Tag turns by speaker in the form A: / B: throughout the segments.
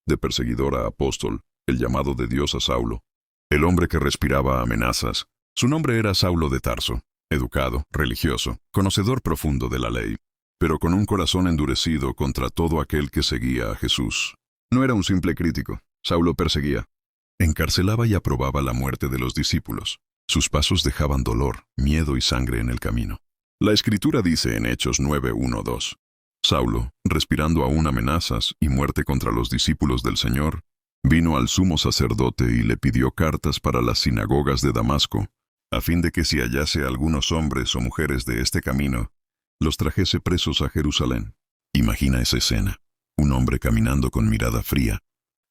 A: de perseguidor a apóstol, el llamado de Dios a Saulo. El hombre que respiraba amenazas. Su nombre era Saulo de Tarso, educado, religioso, conocedor profundo de la ley, pero con un corazón endurecido contra todo aquel que seguía a Jesús. No era un simple crítico. Saulo perseguía, encarcelaba y aprobaba la muerte de los discípulos. Sus pasos dejaban dolor, miedo y sangre en el camino. La Escritura dice en Hechos 9:1-2, Saulo, respirando aún amenazas y muerte contra los discípulos del Señor, vino al sumo sacerdote y le pidió cartas para las sinagogas de Damasco, a fin de que si hallase algunos hombres o mujeres de este camino, los trajese presos a Jerusalén. Imagina esa escena, un hombre caminando con mirada fría,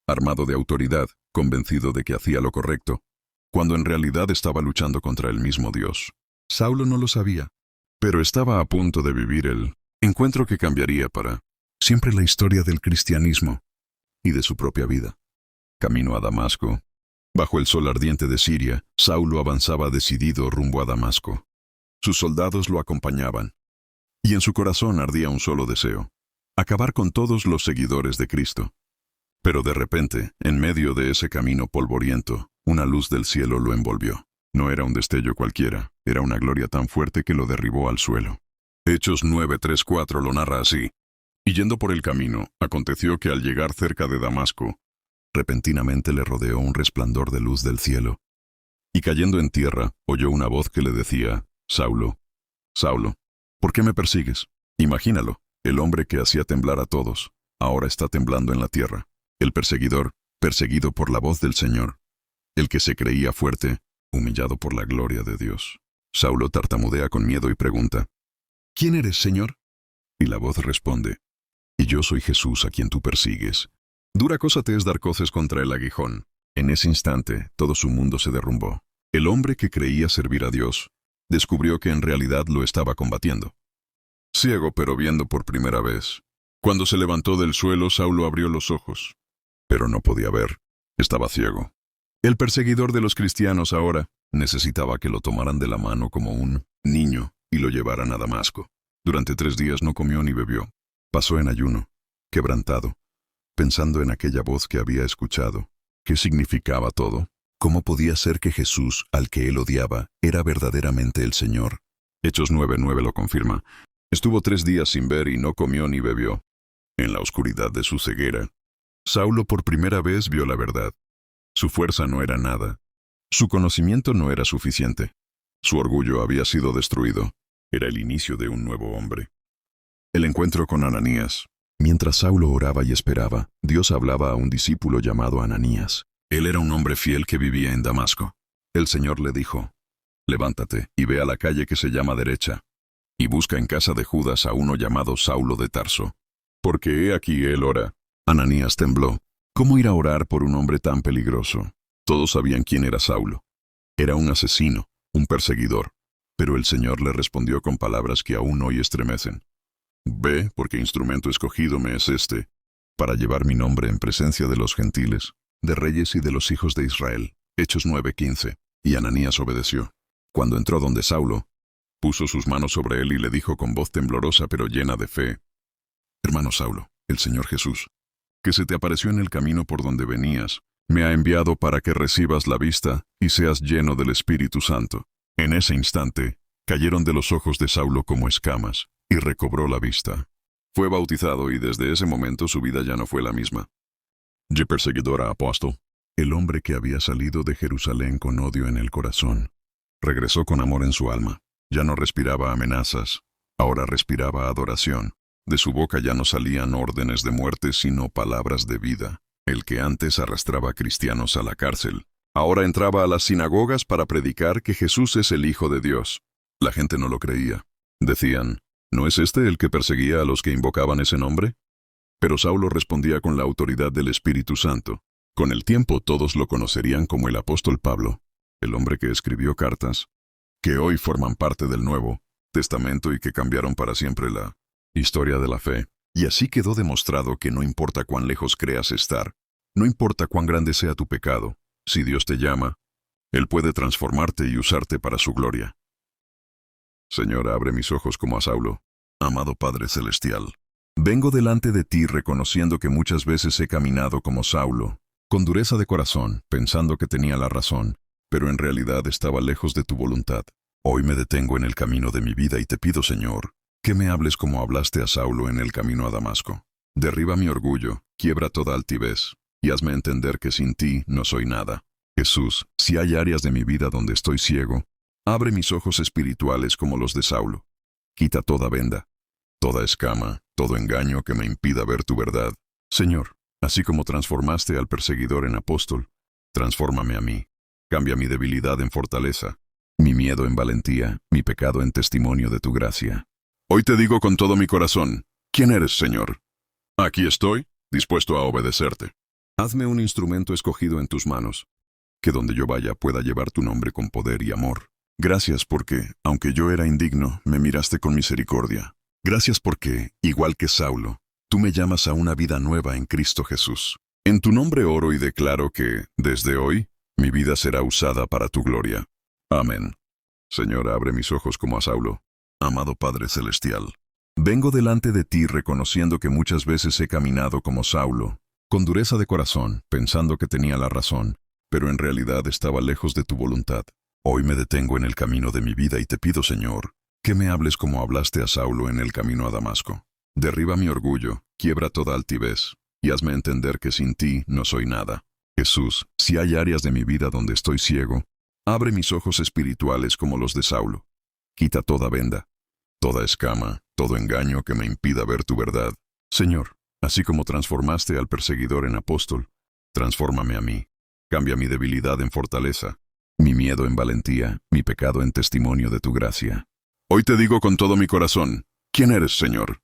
A: armado de autoridad, convencido de que hacía lo correcto, cuando en realidad estaba luchando contra el mismo Dios. Saulo no lo sabía, pero estaba a punto de vivir el encuentro que cambiaría para siempre la historia del cristianismo y de su propia vida. Camino a Damasco. Bajo el sol ardiente de Siria, Saulo avanzaba decidido rumbo a Damasco. Sus soldados lo acompañaban, y en su corazón ardía un solo deseo: acabar con todos los seguidores de Cristo. Pero de repente, en medio de ese camino polvoriento, una luz del cielo lo envolvió. No era un destello cualquiera, era una gloria tan fuerte que lo derribó al suelo. Hechos 9:3-4 lo narra así. Y yendo por el camino, aconteció que al llegar cerca de Damasco, repentinamente le rodeó un resplandor de luz del cielo. Y cayendo en tierra, oyó una voz que le decía: Saulo, Saulo, ¿por qué me persigues? Imagínalo, el hombre que hacía temblar a todos, ahora está temblando en la tierra. El perseguidor, perseguido por la voz del Señor. El que se creía fuerte, humillado por la gloria de Dios. Saulo tartamudea con miedo y pregunta: ¿Quién eres, Señor? Y la voz responde: Y yo soy Jesús a quien tú persigues. Dura cosa te es dar coces contra el aguijón. En ese instante, todo su mundo se derrumbó. El hombre que creía servir a Dios, descubrió que en realidad lo estaba combatiendo. Ciego pero viendo por primera vez. Cuando se levantó del suelo, Saulo abrió los ojos. Pero no podía ver. Estaba ciego. El perseguidor de los cristianos ahora necesitaba que lo tomaran de la mano como un niño y lo llevaran a Damasco. Durante 3 días no comió ni bebió. Pasó en ayuno, quebrantado, pensando en aquella voz que había escuchado. ¿Qué significaba todo? ¿Cómo podía ser que Jesús, al que él odiaba, era verdaderamente el Señor? Hechos 9:9 lo confirma. Estuvo 3 días sin ver y no comió ni bebió. En la oscuridad de su ceguera, Saulo por primera vez vio la verdad. Su fuerza no era nada. Su conocimiento no era suficiente. Su orgullo había sido destruido. Era el inicio de un nuevo hombre. El encuentro con Ananías. Mientras Saulo oraba y esperaba, Dios hablaba a un discípulo llamado Ananías. Él era un hombre fiel que vivía en Damasco. El Señor le dijo: Levántate y ve a la calle que se llama Derecha, y busca en casa de Judas a uno llamado Saulo de Tarso, porque he aquí él ora. Ananías tembló. ¿Cómo ir a orar por un hombre tan peligroso? Todos sabían quién era Saulo. Era un asesino, un perseguidor. Pero el Señor le respondió con palabras que aún hoy estremecen. Ve, porque instrumento escogido me es este, para llevar mi nombre en presencia de los gentiles, de reyes y de los hijos de Israel. Hechos 9:15. Y Ananías obedeció. Cuando entró donde Saulo, puso sus manos sobre él y le dijo con voz temblorosa pero llena de fe: Hermano Saulo, el Señor Jesús, que se te apareció en el camino por donde venías, me ha enviado para que recibas la vista y seas lleno del Espíritu Santo. En ese instante, cayeron de los ojos de Saulo como escamas, y recobró la vista. Fue bautizado y desde ese momento su vida ya no fue la misma. De perseguidor a apóstol, el hombre que había salido de Jerusalén con odio en el corazón, regresó con amor en su alma. Ya no respiraba amenazas, ahora respiraba adoración. De su boca ya no salían órdenes de muerte, sino palabras de vida. El que antes arrastraba a cristianos a la cárcel, ahora entraba a las sinagogas para predicar que Jesús es el Hijo de Dios. La gente no lo creía. Decían: ¿no es este el que perseguía a los que invocaban ese nombre? Pero Saulo respondía con la autoridad del Espíritu Santo. Con el tiempo todos lo conocerían como el apóstol Pablo, el hombre que escribió cartas, que hoy forman parte del Nuevo Testamento y que cambiaron para siempre la historia de la fe. Y así quedó demostrado que no importa cuán lejos creas estar, no importa cuán grande sea tu pecado, si Dios te llama, Él puede transformarte y usarte para su gloria. Señor, abre mis ojos como a Saulo. Amado Padre Celestial, Vengo delante de ti reconociendo que muchas veces he caminado como Saulo, con dureza de corazón, pensando que tenía la razón, pero en realidad estaba lejos de tu voluntad. Hoy me detengo en el camino de mi vida y te pido, Señor, que me hables como hablaste a Saulo en el camino a Damasco. Derriba mi orgullo, quiebra toda altivez, y hazme entender que sin ti no soy nada. Jesús, si hay áreas de mi vida donde estoy ciego, abre mis ojos espirituales como los de Saulo. Quita toda venda, toda escama, todo engaño que me impida ver tu verdad. Señor, así como transformaste al perseguidor en apóstol, transfórmame a mí. Cambia mi debilidad en fortaleza, mi miedo en valentía, mi pecado en testimonio de tu gracia. Hoy te digo con todo mi corazón, ¿quién eres, Señor? Aquí estoy, dispuesto a obedecerte. Hazme un instrumento escogido en tus manos, que donde yo vaya pueda llevar tu nombre con poder y amor. Gracias porque, aunque yo era indigno, me miraste con misericordia. Gracias porque, igual que Saulo, tú me llamas a una vida nueva en Cristo Jesús. En tu nombre oro y declaro que, desde hoy, mi vida será usada para tu gloria. Amén. Señor, abre mis ojos como a Saulo. Amado Padre Celestial, vengo delante de ti reconociendo que muchas veces he caminado como Saulo, con dureza de corazón, pensando que tenía la razón, pero en realidad estaba lejos de tu voluntad. Hoy me detengo en el camino de mi vida y te pido, Señor, que me hables como hablaste a Saulo en el camino a Damasco. Derriba mi orgullo, quiebra toda altivez, y hazme entender que sin ti no soy nada. Jesús, si hay áreas de mi vida donde estoy ciego, abre mis ojos espirituales como los de Saulo. Quita toda venda, toda escama, todo engaño que me impida ver tu verdad. Señor, así como transformaste al perseguidor en apóstol, transfórmame a mí. Cambia mi debilidad en fortaleza, mi miedo en valentía, mi pecado en testimonio de tu gracia. Hoy te digo con todo mi corazón, ¿quién eres, Señor?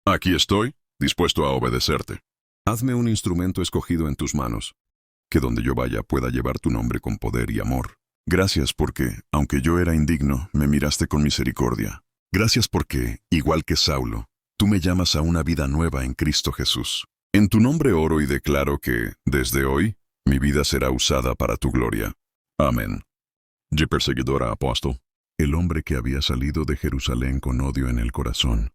A: Aquí estoy, dispuesto a obedecerte. Hazme un instrumento escogido en tus manos, que donde yo vaya pueda llevar tu nombre con poder y amor. Gracias porque, aunque yo era indigno, me miraste con misericordia. Gracias porque, igual que Saulo, tú me llamas a una vida nueva en Cristo Jesús. En tu nombre oro y declaro que, desde hoy, mi vida será usada para tu gloria. Amén. Yo perseguidora apóstol. El hombre que había salido de Jerusalén con odio en el corazón,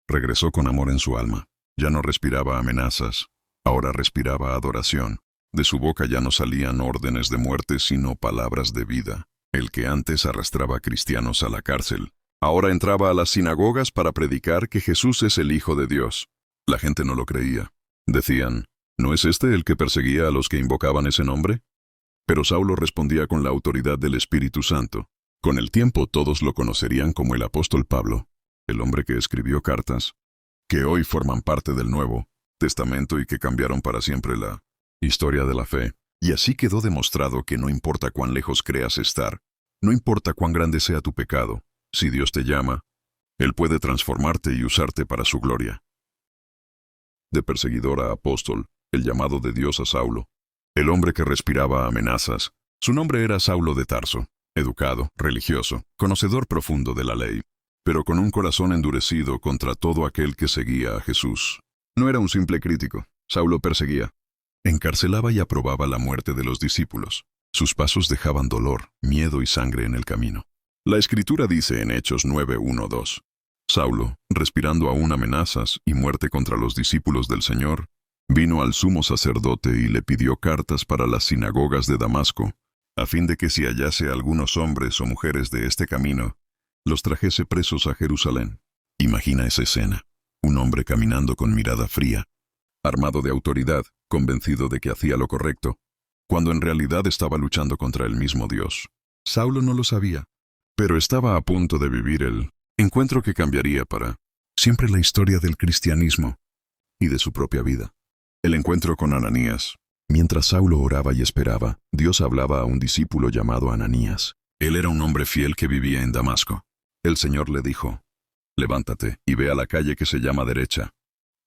A: regresó con amor en su alma. Ya no respiraba amenazas, ahora respiraba adoración. De su boca ya no salían órdenes de muerte, sino palabras de vida. El que antes arrastraba a cristianos a la cárcel, ahora entraba a las sinagogas para predicar que Jesús es el Hijo de Dios. La gente no lo creía. Decían, ¿no es este el que perseguía a los que invocaban ese nombre? Pero Saulo respondía con la autoridad del Espíritu Santo. Con el tiempo todos lo conocerían como el apóstol Pablo, el hombre que escribió cartas, que hoy forman parte del Nuevo Testamento y que cambiaron para siempre la historia de la fe. Y así quedó demostrado que no importa cuán lejos creas estar, no importa cuán grande sea tu pecado, si Dios te llama, Él puede transformarte y usarte para su gloria. De perseguidor a apóstol, el llamado de Dios a Saulo. El hombre que respiraba amenazas. Su nombre era Saulo de Tarso, educado, religioso, conocedor profundo de la ley, pero con un corazón endurecido contra todo aquel que seguía a Jesús. No era un simple crítico. Saulo perseguía, encarcelaba y aprobaba la muerte de los discípulos. Sus pasos dejaban dolor, miedo y sangre en el camino. La Escritura dice en Hechos 9:1-2, Saulo, respirando aún amenazas y muerte contra los discípulos del Señor, vino al sumo sacerdote y le pidió cartas para las sinagogas de Damasco, a fin de que si hallase algunos hombres o mujeres de este camino, los trajese presos a Jerusalén. Imagina esa escena, un hombre caminando con mirada fría, armado de autoridad, convencido de que hacía lo correcto, cuando en realidad estaba luchando contra el mismo Dios. Saulo no lo sabía, pero estaba a punto de vivir el encuentro que cambiaría para siempre la historia del cristianismo y de su propia vida. El encuentro con Ananías. Mientras Saulo oraba y esperaba, Dios hablaba a un discípulo llamado Ananías. Él era un hombre fiel que vivía en Damasco. El Señor le dijo, levántate y ve a la calle que se llama Derecha,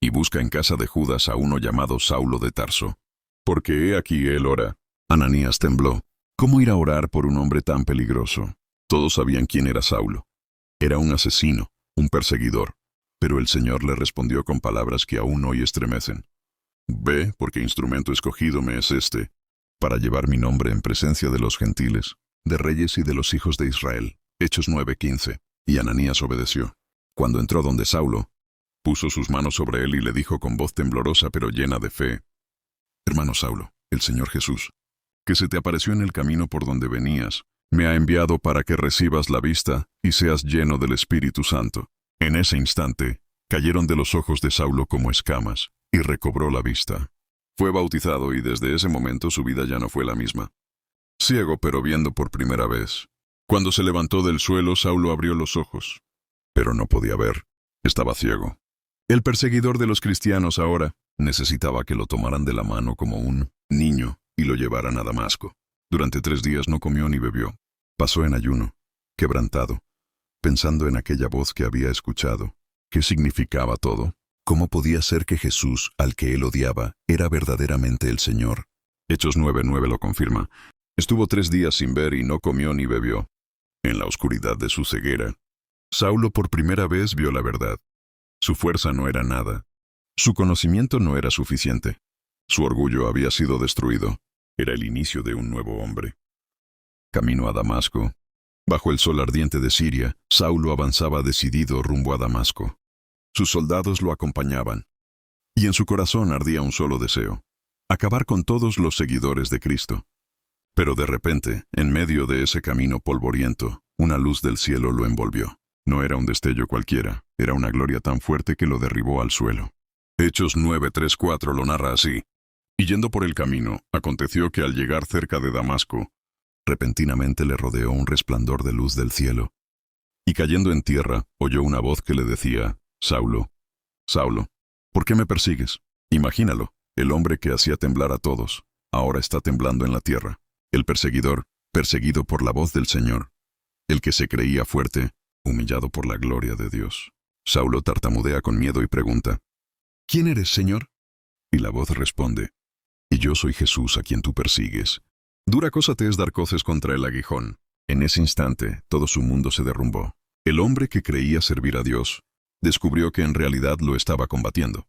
A: y busca en casa de Judas a uno llamado Saulo de Tarso, porque he aquí él ora. Ananías tembló. ¿Cómo ir a orar por un hombre tan peligroso? Todos sabían quién era Saulo. Era un asesino, un perseguidor, pero el Señor le respondió con palabras que aún hoy estremecen. Ve, porque instrumento escogido me es este, para llevar mi nombre en presencia de los gentiles, de reyes y de los hijos de Israel. Hechos 9:15. Y Ananías obedeció. Cuando entró donde Saulo, Puso sus manos sobre él y le dijo con voz temblorosa pero llena de fe: «Hermano Saulo, el Señor Jesús, que se te apareció en el camino por donde venías, me ha enviado para que recibas la vista y seas lleno del Espíritu Santo». En ese instante, cayeron de los ojos de Saulo como escamas, y recobró la vista. Fue bautizado y desde ese momento su vida ya no fue la misma. Ciego pero viendo por primera vez. Cuando se levantó del suelo, Saulo abrió los ojos, pero no podía ver. Estaba ciego. El perseguidor de los cristianos ahora necesitaba que lo tomaran de la mano como un niño y lo llevaran a Damasco. Durante 3 días no comió ni bebió. Pasó en ayuno, quebrantado, pensando en aquella voz que había escuchado. ¿Qué significaba todo? ¿Cómo podía ser que Jesús, al que él odiaba, era verdaderamente el Señor? Hechos 9:9 lo confirma. Estuvo 3 días sin ver y no comió ni bebió. En la oscuridad de su ceguera, Saulo por primera vez vio la verdad. Su fuerza no era nada. Su conocimiento no era suficiente. Su orgullo había sido destruido. Era el inicio de un nuevo hombre. Camino a Damasco. Bajo el sol ardiente de Siria, Saulo avanzaba decidido rumbo a Damasco. Sus soldados lo acompañaban. Y en su corazón ardía un solo deseo: acabar con todos los seguidores de Cristo. Pero de repente, en medio de ese camino polvoriento, una luz del cielo lo envolvió. No era un destello cualquiera, era una gloria tan fuerte que lo derribó al suelo. Hechos 9:3-4 lo narra así. Y yendo por el camino, aconteció que al llegar cerca de Damasco, repentinamente le rodeó un resplandor de luz del cielo. Y cayendo en tierra, oyó una voz que le decía: Saulo, Saulo, ¿por qué me persigues? Imagínalo, el hombre que hacía temblar a todos, ahora está temblando en la tierra. El perseguidor, perseguido por la voz del Señor. El que se creía fuerte, humillado por la gloria de Dios. Saulo tartamudea con miedo y pregunta: ¿Quién eres, Señor? Y la voz responde: Y yo soy Jesús a quien tú persigues. Dura cosa te es dar coces contra el aguijón. En ese instante, todo su mundo se derrumbó. El hombre que creía servir a Dios, descubrió que en realidad lo estaba combatiendo.